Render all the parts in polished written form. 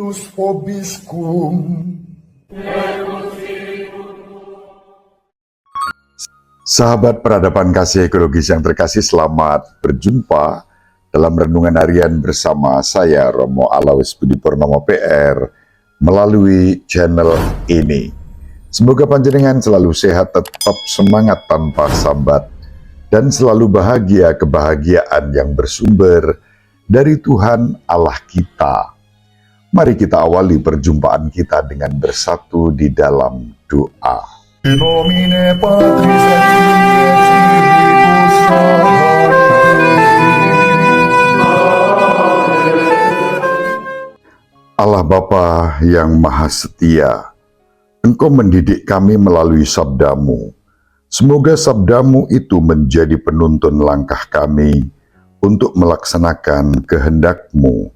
unus vobiscum. Sahabat peradaban kasih ekologis yang terkasih, selamat berjumpa dalam renungan harian bersama saya, Romo Alawis Budi Purnomo PR, melalui channel ini. Semoga panjenengan selalu sehat, tetap semangat tanpa sambat, dan selalu bahagia kebahagiaan yang bersumber dari Tuhan Allah kita. Mari kita awali perjumpaan kita dengan bersatu di dalam doa. In nomine Patris et Filii et Allah Bapa yang Maha Setia, Engkau mendidik kami melalui sabdamu. Semoga sabdamu itu menjadi penuntun langkah kami untuk melaksanakan kehendak-Mu.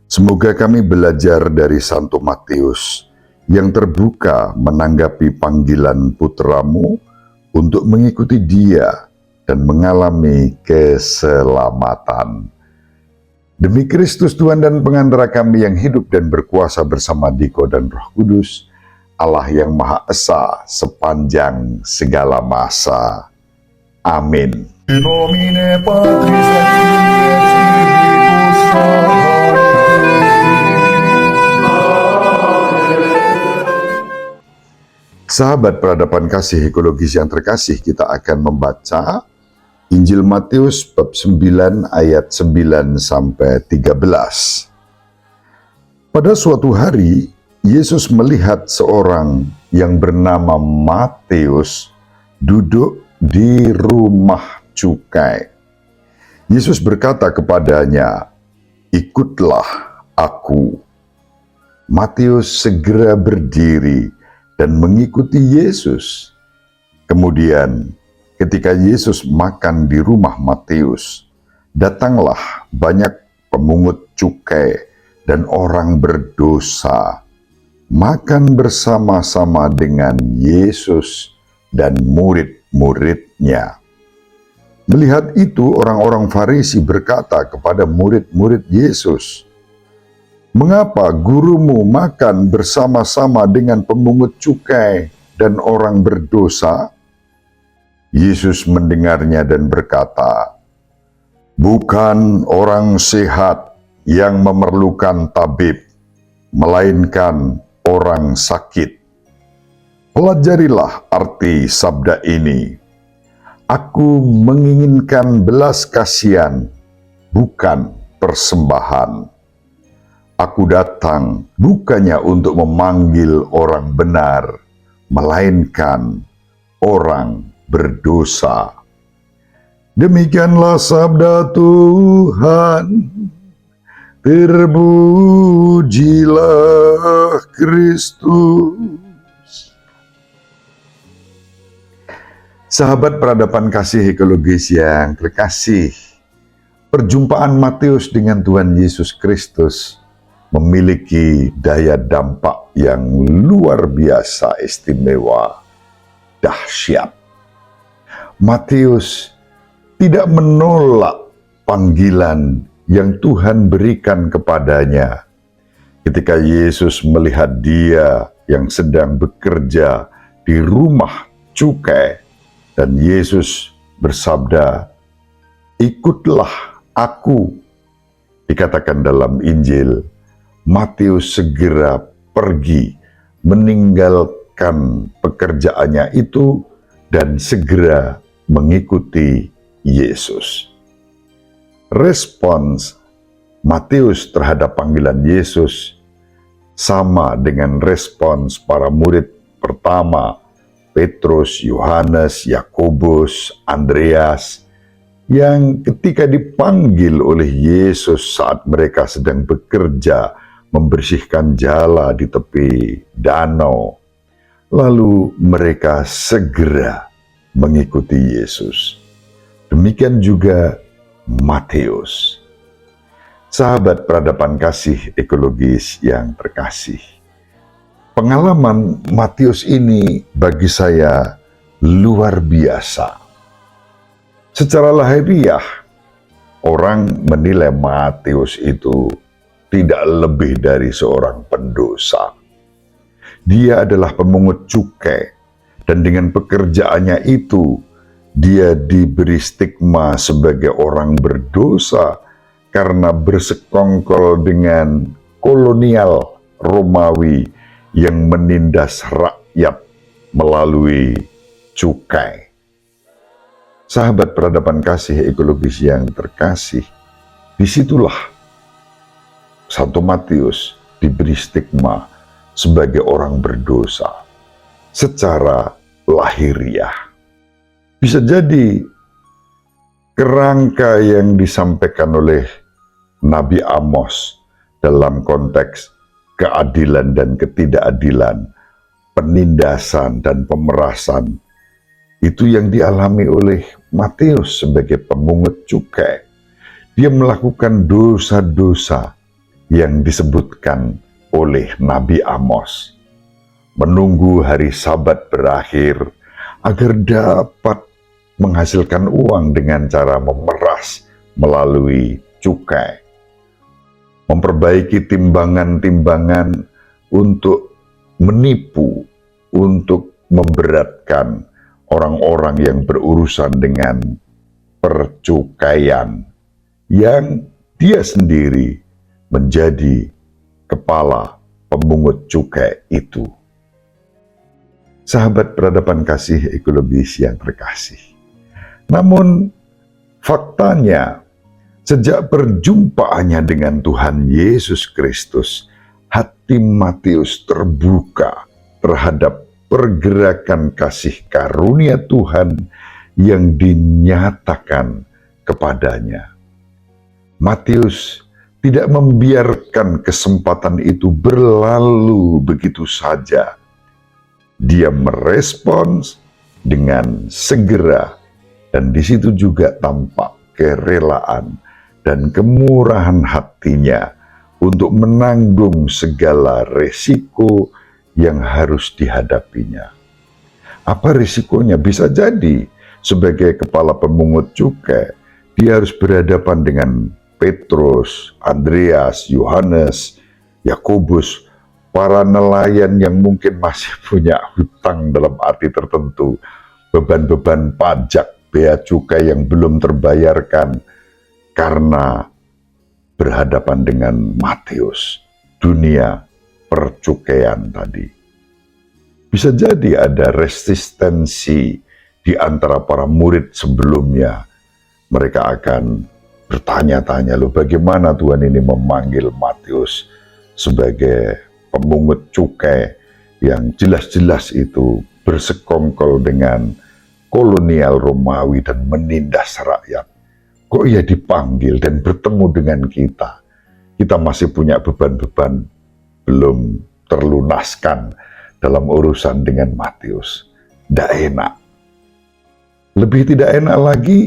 Semoga kami belajar dari Santo Matius yang terbuka menanggapi panggilan putramu untuk mengikuti dia dan mengalami keselamatan. Demi Kristus Tuhan dan pengantara kami yang hidup dan berkuasa bersama Diko dan Roh Kudus, Allah yang Maha Esa sepanjang segala masa. Amin. In nomine Patris et Filii et Sahabat peradaban kasih ekologis yang terkasih, kita akan membaca Injil Matius bab 9 ayat 9 sampai 13. Pada suatu hari, Yesus melihat seorang yang bernama Matius duduk di rumah cukai. Yesus berkata kepadanya, "Ikutlah aku." Matius segera berdiri dan mengikuti Yesus. Kemudian, ketika Yesus makan di rumah Matius, datanglah banyak pemungut cukai dan orang berdosa makan bersama-sama dengan Yesus dan murid-muridnya. Melihat itu, orang-orang Farisi berkata kepada murid-murid Yesus, "Mengapa gurumu makan bersama-sama dengan pemungut cukai dan orang berdosa?" Yesus mendengarnya dan berkata, "Bukan orang sehat yang memerlukan tabib, melainkan orang sakit. Pelajarilah arti sabda ini. Aku menginginkan belas kasihan, bukan persembahan. Aku datang bukannya untuk memanggil orang benar, melainkan orang berdosa." Demikianlah sabda Tuhan. Terpujilah Kristus. Sahabat peradaban kasih ekologis yang terkasih, perjumpaan Matius dengan Tuhan Yesus Kristus memiliki daya dampak yang luar biasa istimewa, dahsyat. Matius tidak menolak panggilan yang Tuhan berikan kepadanya. Ketika Yesus melihat dia yang sedang bekerja di rumah cukai, dan Yesus bersabda, "Ikutlah aku." Dikatakan dalam Injil, Matius segera pergi meninggalkan pekerjaannya itu dan segera mengikuti Yesus. Respons Matius terhadap panggilan Yesus sama dengan respons para murid pertama, Petrus, Yohanes, Yakobus, Andreas, yang ketika dipanggil oleh Yesus saat mereka sedang bekerja membersihkan jala di tepi danau, lalu mereka segera mengikuti Yesus. Demikian juga Matius. Sahabat peradaban kasih ekologis yang terkasih, pengalaman Matius ini bagi saya luar biasa. Secara lahiriah, orang menilai Matius itu tidak lebih dari seorang pendosa. Dia adalah pemungut cukai, dan dengan pekerjaannya itu, dia diberi stigma sebagai orang berdosa karena bersekongkol dengan kolonial Romawi yang menindas rakyat melalui cukai. Sahabat peradaban kasih ekologis yang terkasih, disitulah Santo Matius diberi stigma sebagai orang berdosa secara lahiriah. Bisa jadi kerangka yang disampaikan oleh Nabi Amos dalam konteks keadilan dan ketidakadilan, penindasan dan pemerasan, itu yang dialami oleh Matius sebagai pemungut cukai. Dia melakukan dosa-dosa yang disebutkan oleh Nabi Amos. Menunggu hari Sabat berakhir agar dapat menghasilkan uang dengan cara memeras melalui cukai. Memperbaiki timbangan-timbangan untuk menipu, untuk memberatkan orang-orang yang berurusan dengan percukaian, yang dia sendiri menjadi kepala pemungut cukai itu. Sahabat peradaban kasih ekologis yang terkasih. Namun faktanya, sejak perjumpaannya dengan Tuhan Yesus Kristus, hati Matius terbuka terhadap pergerakan kasih karunia Tuhan yang dinyatakan kepadanya. Matius tidak membiarkan kesempatan itu berlalu begitu saja. Dia merespons dengan segera, dan di situ juga tampak kerelaan dan kemurahan hatinya untuk menanggung segala resiko yang harus dihadapinya. Apa risikonya? Bisa jadi sebagai kepala pemungut cukai, dia harus berhadapan dengan Petrus, Andreas, Yohanes, Yakobus, para nelayan yang mungkin masih punya hutang dalam arti tertentu, beban-beban pajak, bea cukai yang belum terbayarkan karena berhadapan dengan Matius, dunia percukaian tadi. Bisa jadi ada resistensi di antara para murid sebelumnya. Mereka akan bertanya-tanya, loh bagaimana Tuhan ini memanggil Matius sebagai pemungut cukai yang jelas-jelas itu bersekongkol dengan kolonial Romawi dan menindas rakyat. Kok ia dipanggil dan bertemu dengan kita? Kita masih punya beban-beban belum terlunaskan dalam urusan dengan Matius. Tidak enak. Lebih tidak enak lagi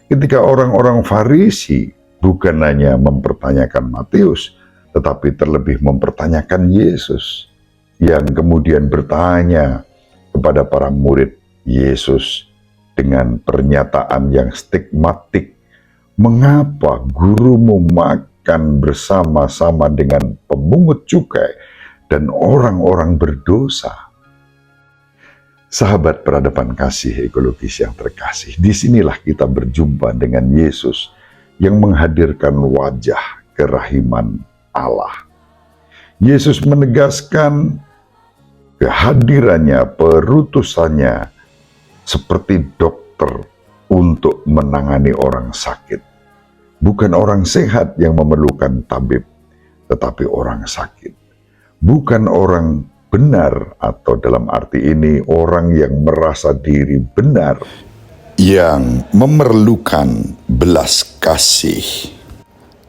ketika orang-orang Farisi bukan hanya mempertanyakan Matius, tetapi terlebih mempertanyakan Yesus, yang kemudian bertanya kepada para murid Yesus dengan pernyataan yang stigmatik, "Mengapa gurumu makan bersama-sama dengan pemungut cukai dan orang-orang berdosa?" Sahabat peradaban kasih ekologis yang terkasih, disinilah kita berjumpa dengan Yesus yang menghadirkan wajah kerahiman Allah. Yesus menegaskan kehadirannya, perutusannya seperti dokter untuk menangani orang sakit. Bukan orang sehat yang memerlukan tabib, tetapi orang sakit. Bukan orang benar, atau dalam arti ini orang yang merasa diri benar, yang memerlukan belas kasih.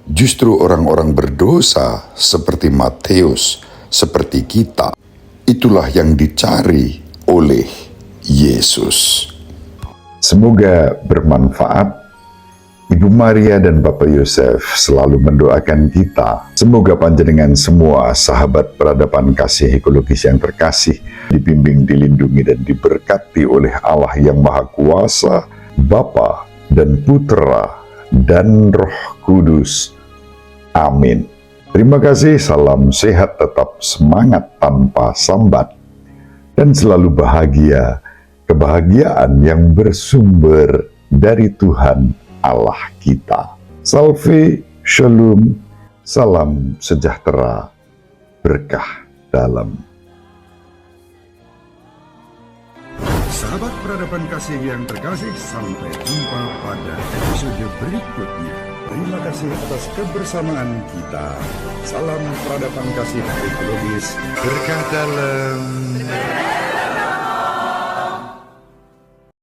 Justru orang-orang berdosa seperti Matius, seperti kita, itulah yang dicari oleh Yesus. Semoga bermanfaat. Ibu Maria dan Bapak Yosef selalu mendoakan kita. Semoga panjenengan semua sahabat peradaban kasih ekologis yang terkasih dibimbing, dilindungi, dan diberkati oleh Allah yang Maha Kuasa, Bapa dan Putra dan Roh Kudus. Amin. Terima kasih, salam sehat, tetap semangat tanpa sambat, dan selalu bahagia, kebahagiaan yang bersumber dari Tuhan Allah kita. Salve, shalom, salam sejahtera, berkah dalam. Sahabat peradaban kasih yang terkasih, sampai jumpa pada episode berikutnya. Terima kasih atas kebersamaan kita. Salam peradaban kasih ekologis, berkah dalam.